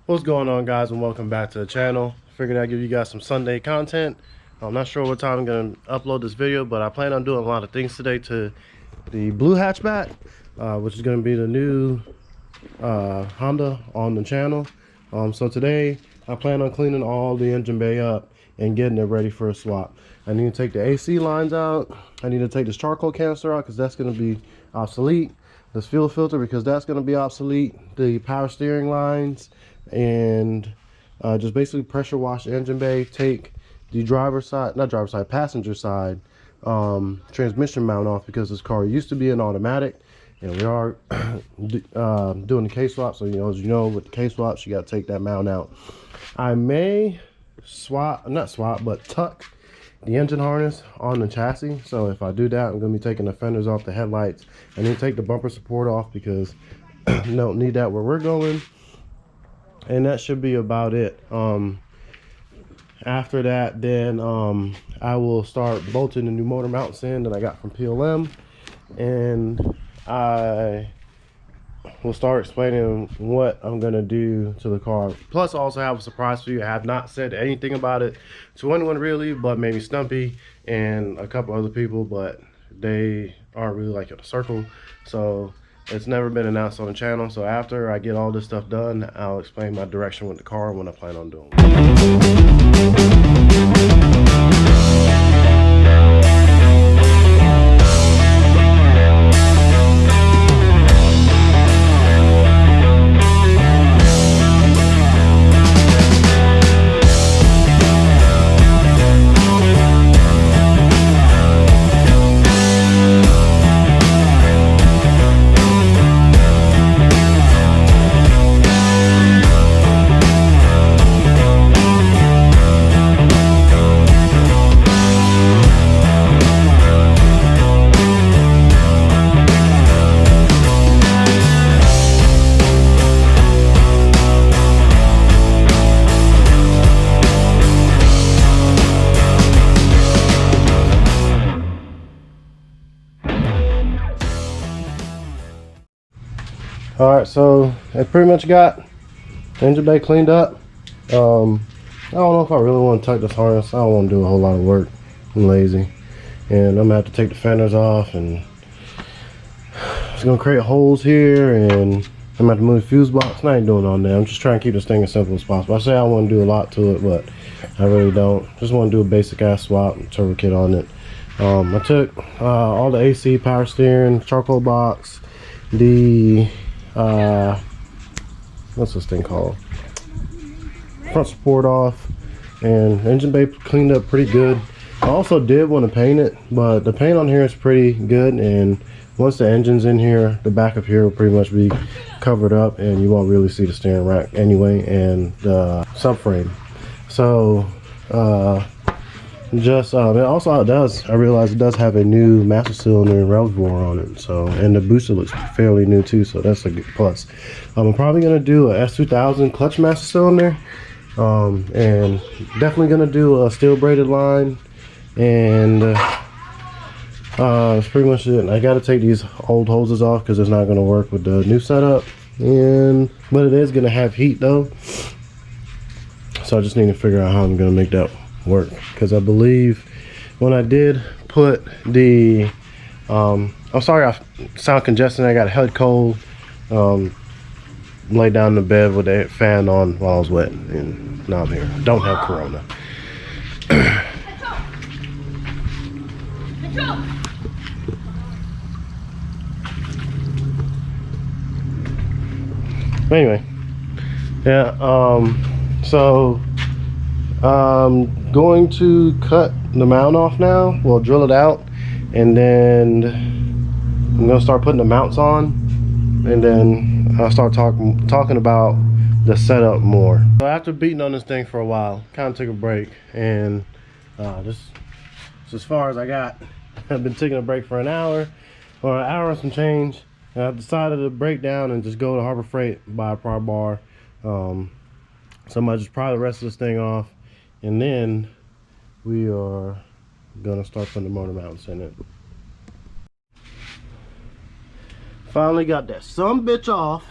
What's going on, guys, and welcome back to the channel. Figured I'd give you guys some Sunday content. I'm not sure what time I'm gonna upload this video, but I plan on doing a lot of things today to the blue hatchback, which is gonna be the new Honda on the channel. So today I plan on cleaning all the engine bay up and getting it ready for a swap. I need to take the AC lines out. I need to take this charcoal canister out because that's gonna be obsolete. This fuel filter, because that's gonna be obsolete. The power steering lines, and just basically pressure wash the engine bay. Take the passenger side transmission mount off, because this car used to be an automatic, and we are doing the K swap. So as you know, with the K swaps, you got to take that mount out. I may tuck the engine harness on the chassis. So if I do that, I'm going to be taking the fenders off the headlights, and then take the bumper support off, because you don't need that where we're going. And that should be about it. After that, then I will start bolting the new motor mounts in that I got from PLM, and I will start explaining what I'm gonna do to the car. Plus, I also have a surprise for you. I have not said anything about it to anyone really, but maybe Stumpy and a couple other people, but they aren't really like in a circle, so it's never been announced on the channel. So after I get all this stuff done, I'll explain my direction with the car and what I plan on doing. Alright, so I pretty much got the engine bay cleaned up. I don't know if I really want to tuck this harness. I don't want to do a whole lot of work. I'm lazy. And I'm going to have to take the fenders off, and it's going to create holes here, and I'm going to have to move the fuse box. And I ain't doing all that. I'm just trying to keep this thing as simple as possible. I say I want to do a lot to it, but I really don't. Just want to do a basic ass swap, turbo kit on it. I took all the AC, power steering, charcoal box, the what's this thing called, front support off, and engine bay cleaned up pretty good. I also did want to paint it, but the paint on here is pretty good, and once the engine's in here, the back of here will pretty much be covered up, and you won't really see the steering rack anyway, and the subframe. So also I realized it does have a new master cylinder and reservoir on it, so, and the booster looks fairly new too, so that's a good plus. I'm probably going to do a S2000 clutch master cylinder, and definitely going to do a steel braided line, and that's pretty much it. I got to take these old hoses off because it's not going to work with the new setup, but it is going to have heat though, so I just need to figure out how I'm going to make that work, because I believe when I did put the I'm sorry I sound congested. I got a head cold. Lay down in the bed with the fan on while I was wet, and now I'm here. Don't have corona. Anyway, yeah, so I'm going to cut the mount off now. We'll drill it out, and then I'm gonna start putting the mounts on, and then I'll start talking about the setup more. So after beating on this thing for a while, kind of took a break, and this is as far as I got. I've been taking a break for an hour and some change, and I decided to break down and just go to Harbor Freight, buy a pry bar. So I might just pry the rest of this thing off, and then we are gonna start putting the motor mounts in it. Finally got that sumbitch off.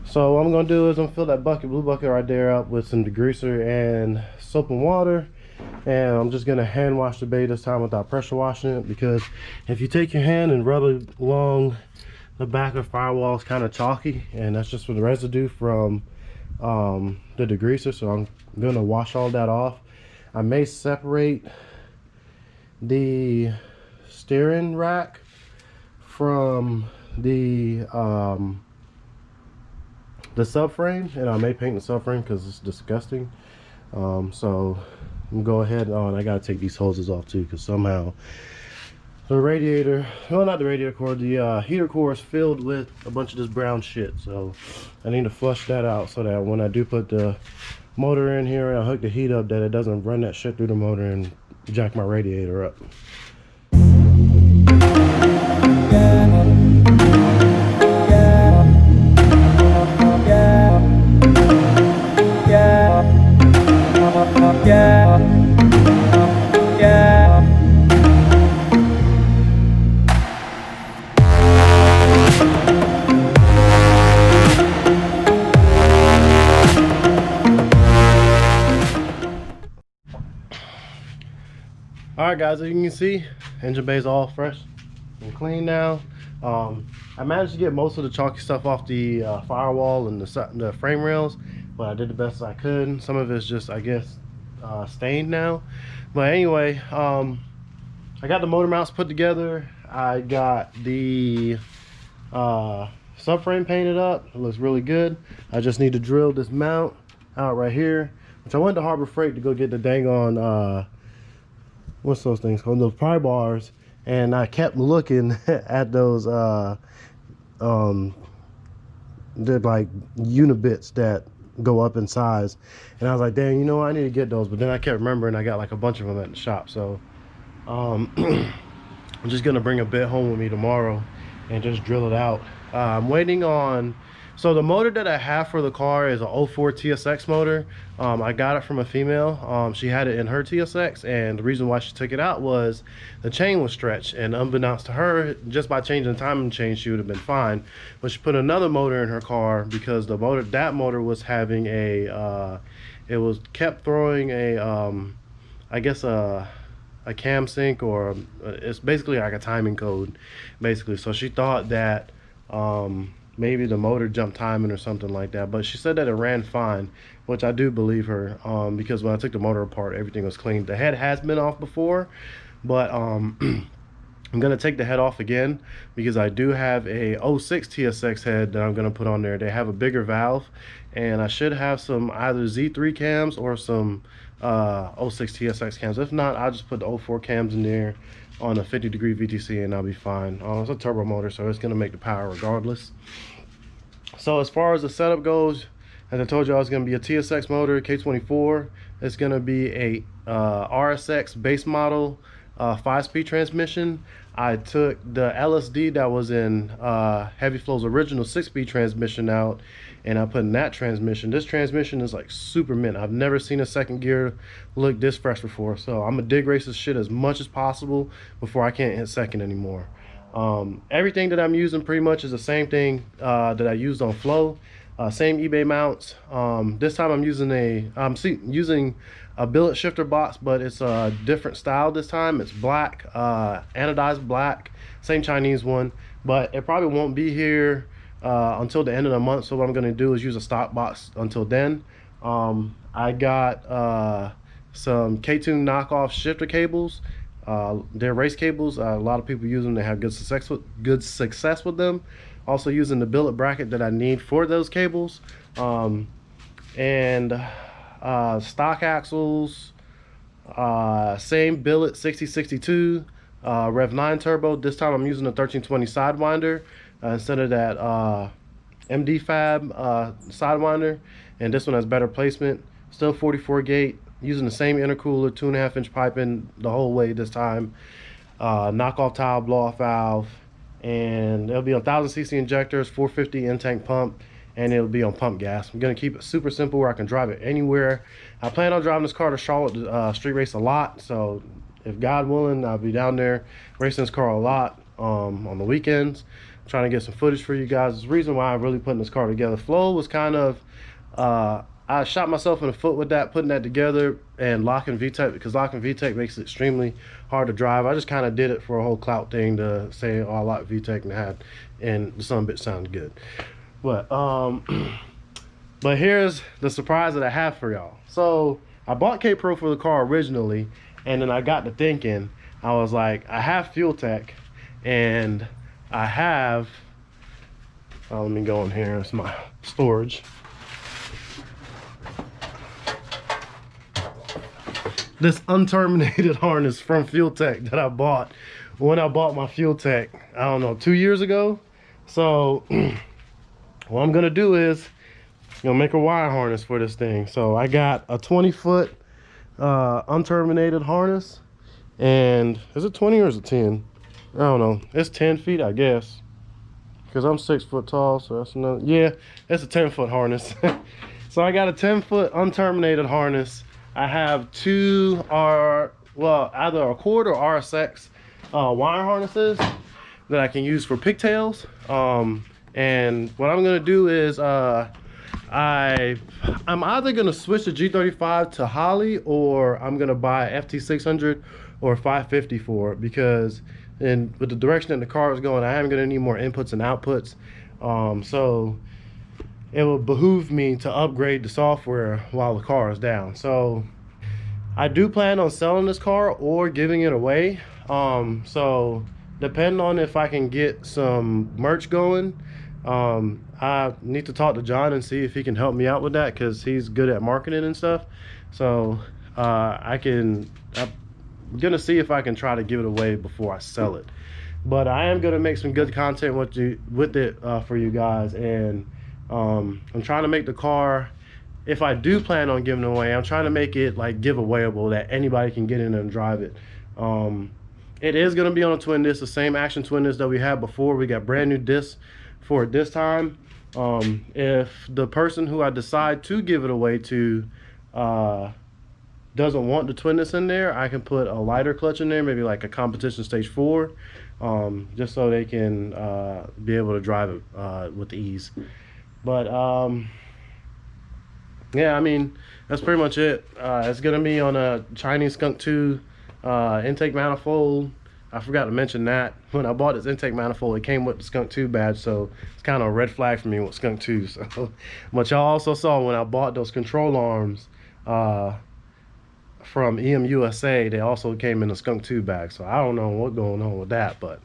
So what I'm gonna do is I'm gonna fill that bucket, blue bucket right there, up with some degreaser and soap and water, and I'm just gonna hand wash the bay this time without pressure washing it, because if you take your hand and rub it along the back of the firewall, it's kind of chalky, and that's just for the residue from the degreaser. So I'm gonna wash all that off. I may separate the steering rack from the subframe, and I may paint the subframe because it's disgusting. So I'm gonna go ahead on. I gotta take these hoses off too, because somehow the radiator, well, not the radiator core, the heater core is filled with a bunch of this brown shit. So I need to flush that out so that when I do put the motor in here and I hook the heat up, that it doesn't run that shit through the motor and jack my radiator up. Alright guys, as you can see, engine bay is all fresh and clean now. I managed to get most of the chalky stuff off the firewall and the frame rails, but I did the best I could. Some of it's just, I guess, stained now. But anyway, I got the motor mounts put together. I got the subframe painted up. It looks really good. I just need to drill this mount out right here, which I went to Harbor Freight to go get the dang on what's those things called, those pry bars, and I kept looking at those they're like unibits that go up in size, and I was like, dang, you know what, I need to get those. But then I kept remembering I got like a bunch of them at the shop. So I'm just gonna bring a bit home with me tomorrow and just drill it out. I'm waiting on, so the motor that I have for the car is a 04 TSX motor. I got it from a female. She had it in her TSX, and the reason why she took it out was the chain was stretched, and unbeknownst to her, just by changing the timing chain, she would have been fine. But she put another motor in her car because that motor was having a kept throwing a I guess a cam sync, or it's basically like a timing code basically. So she thought that maybe the motor jumped timing or something like that, but she said that it ran fine, which I do believe her, because when I took the motor apart, everything was clean. The head has been off before, but I'm gonna take the head off again because I do have a 06 TSX head that I'm gonna put on there. They have a bigger valve, and I should have some either Z3 cams or some 06 TSX cams. If not, I'll just put the 04 cams in there on a 50-degree VTC and I'll be fine. It's a turbo motor, so it's gonna make the power regardless. So as far as the setup goes, as I told you, it's gonna be a TSX motor, K24. It's gonna be a RSX base model 5-speed transmission. I took the LSD that was in Heavy Flow's original 6-speed transmission out, and I put in that transmission. This transmission is like super mint. I've never seen a second gear look this fresh before, so I'm gonna dig race this shit as much as possible before I can't hit second anymore. Everything that I'm using pretty much is the same thing that I used on Flow. Same eBay mounts. This time I'm using a billet shifter box, but it's a different style this time. It's black, anodized black, same Chinese one, but it probably won't be here until the end of the month. So what I'm gonna do is use a stock box until then. I got some K2 knockoff shifter cables. They're race cables. A lot of people use them. They have good success with them. Also using the billet bracket that I need for those cables, and stock axles, same billet 6062, Rev 9 turbo. This time I'm using a 1320 sidewinder instead of that MD Fab sidewinder, and this one has better placement. Still 44 gate, using the same intercooler, 2.5-inch piping the whole way this time. Knockoff tile blow off valve, and it'll be on 1000cc injectors, 450 in-tank pump, and it'll be on pump gas. I'm gonna keep it super simple where I can drive it anywhere. I plan on driving this car to Charlotte street race a lot, so if God willing, I'll be down there racing this car a lot on the weekends. trying to get some footage for you guys. The reason why I'm really putting this car together. Flow was kind of, I shot myself in the foot with that, putting that together, and locking VTEC, because locking VTEC makes it extremely hard to drive. I just kind of did it for a whole clout thing to say, oh, I locked VTEC and the son of a bitch sounded good. But here's the surprise that I have for y'all. So I bought K Pro for the car originally, and then I got to thinking, I was like, I have Fuel Tech, and I have, let me go in here, it's my storage. This unterminated harness from Fuel Tech that I bought when I bought my Fuel Tech, I don't know, 2 years ago. So what I'm gonna do is, make a wire harness for this thing. So I got a 20-foot unterminated harness, and is it 20 or is it 10? I don't know. It's 10 feet, I guess, because I'm 6 foot tall. So that's another. Yeah, it's a 10-foot harness. So I got a 10-foot unterminated harness. I have two either a cord or RSX wire harnesses that I can use for pigtails. And what I'm gonna do is I'm either gonna switch the G35 to Holly, or I'm gonna buy FT600 or 550 for it, because with the direction that the car is going, I am gonna need more inputs and outputs. So it will behoove me to upgrade the software while the car is down. So I do plan on selling this car or giving it away. So depending on if I can get some merch going, I need to talk to John and see if he can help me out with that, because he's good at marketing and stuff. So I'm gonna see if I can try to give it away before I sell it. But I am gonna make some good content with it for you guys. And I'm trying to make the car, if I do plan on giving it away, I'm trying to make it like giveawayable, that anybody can get in and drive it. It is going to be on a twin disc, the same action twin disc that we had before. We got brand new discs for it this time. If the person who I decide to give it away to doesn't want the twin disc in there, I can put a lighter clutch in there, maybe like a competition stage 4, just so they can be able to drive it with ease. But yeah, I mean, that's pretty much it. It's gonna be on a Chinese Skunk 2 intake manifold. I forgot to mention that when I bought this intake manifold, it came with the Skunk 2 badge, so it's kind of a red flag for me with Skunk 2. So, but y'all also saw when I bought those control arms from EM USA, they also came in the Skunk 2 bag. So I don't know what's going on with that, but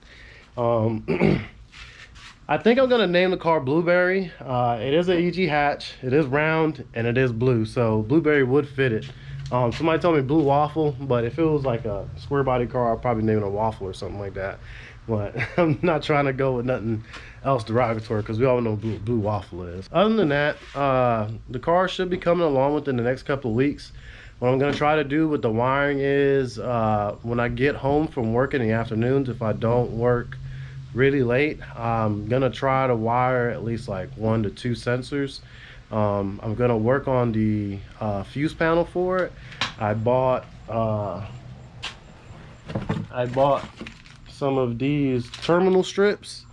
I think I'm gonna name the car Blueberry. It is an EG hatch, it is round, and it is blue, so Blueberry would fit it. Somebody told me Blue Waffle, but if it was like a square body car, I'll probably name it a Waffle or something like that. But I'm not trying to go with nothing else derogatory, because we all know Blue Waffle is. Other than that, the car should be coming along within the next couple of weeks. What I'm gonna try to do with the wiring is, when I get home from work in the afternoons, if I don't work really late, I'm gonna try to wire at least like 1 to 2 sensors. I'm gonna work on the fuse panel for it. I bought some of these terminal strips,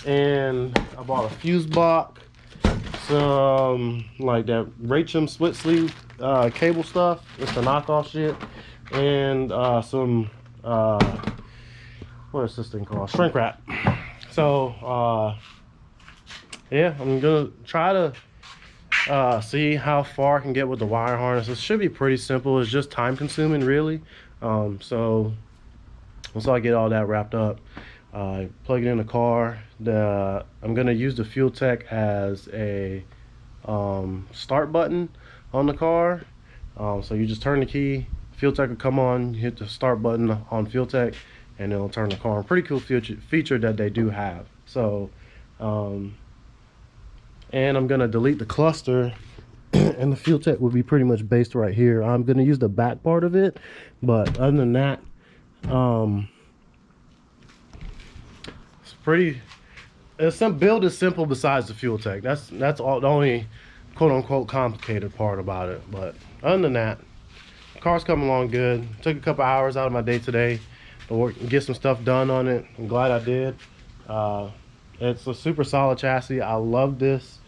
and I bought a fuse box, some like that Racham split sleeve cable stuff. It's the knockoff shit, and some what is this thing called? Shrink wrap. So yeah, I'm gonna try to see how far I can get with the wire harness. It should be pretty simple. It's just time consuming, really. So once I get all that wrapped up, plug it in the car. I'm gonna use the Fuel Tech as a start button on the car. So you just turn the key, Fuel Tech will come on, you hit the start button on Fuel Tech, and it'll turn the car on. Pretty cool feature that they do have. So and I'm gonna delete the cluster and the Fuel Tech will be pretty much based right here. I'm gonna use the back part of it, but other than that, some build is simple besides the Fuel Tech. That's all, the only quote-unquote complicated part about it. But other than that, the car's coming along good. Took a couple hours out of my day today to get some stuff done on it. I'm glad I did. It's a super solid chassis. I love this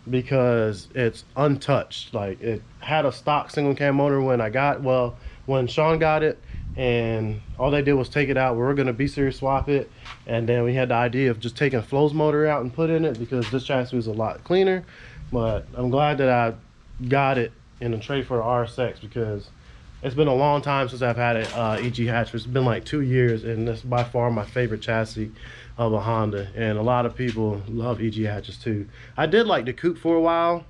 because it's untouched. Like, it had a stock single cam motor when Sean got it, and all they did was take it out. We were gonna B-series swap it, and then we had the idea of just taking Flo's motor out and put in it because this chassis was a lot cleaner. But I'm glad that I got it in a trade for the RSX because it's been a long time since I've had an EG hatch. It's been like 2 years, and it's by far my favorite chassis of a Honda. And a lot of people love EG hatches too. I did like the coupe for a while,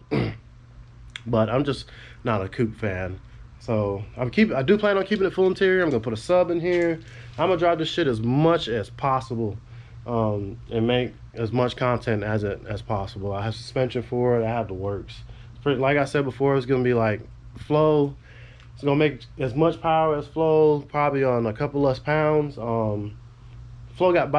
but I'm just not a coupe fan. So I do plan on keeping it full interior. I'm gonna put a sub in here. I'm gonna drive this shit as much as possible, and make as much content as possible. I have suspension for it. I have the works. Like I said before, it's gonna be like Flo. It's gonna make as much power as Flo, probably on a couple less pounds. By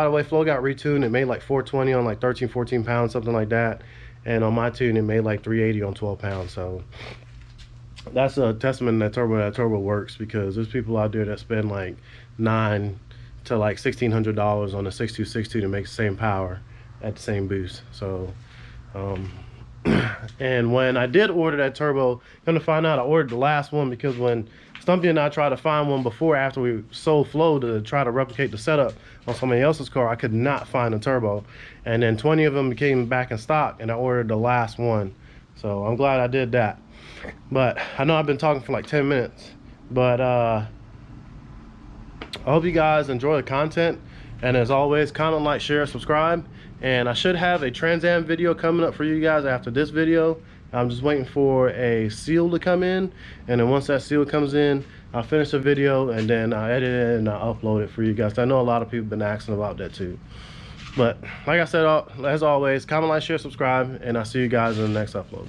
the way, Flo got retuned. It made like 420 on like 13, 14 pounds, something like that. And on my tune, it made like 380 on 12 pounds. So that's a testament that turbo works, because there's people out there that spend like $900 to like $1,600 on a 6262 to make the same power at the same boost. So and when I did order that turbo, come to find out I ordered the last one, because when Stumpy and I tried to find one before, after we sold Flo to try to replicate the setup on somebody else's car, I could not find a turbo. And then 20 of them came back in stock, and I ordered the last one. So I'm glad I did that. But I know I've been talking for like 10 minutes, but I hope you guys enjoy the content. And as always, comment, like, share, subscribe. And I should have a Trans Am video coming up for you guys after this video. I'm just waiting for a seal to come in, and then once that seal comes in, I'll finish the video, and then I'll edit it and I'll upload it for you guys. I know a lot of people have been asking about that too. But like I said, as always, comment, like, share, subscribe, and I'll see you guys in the next upload.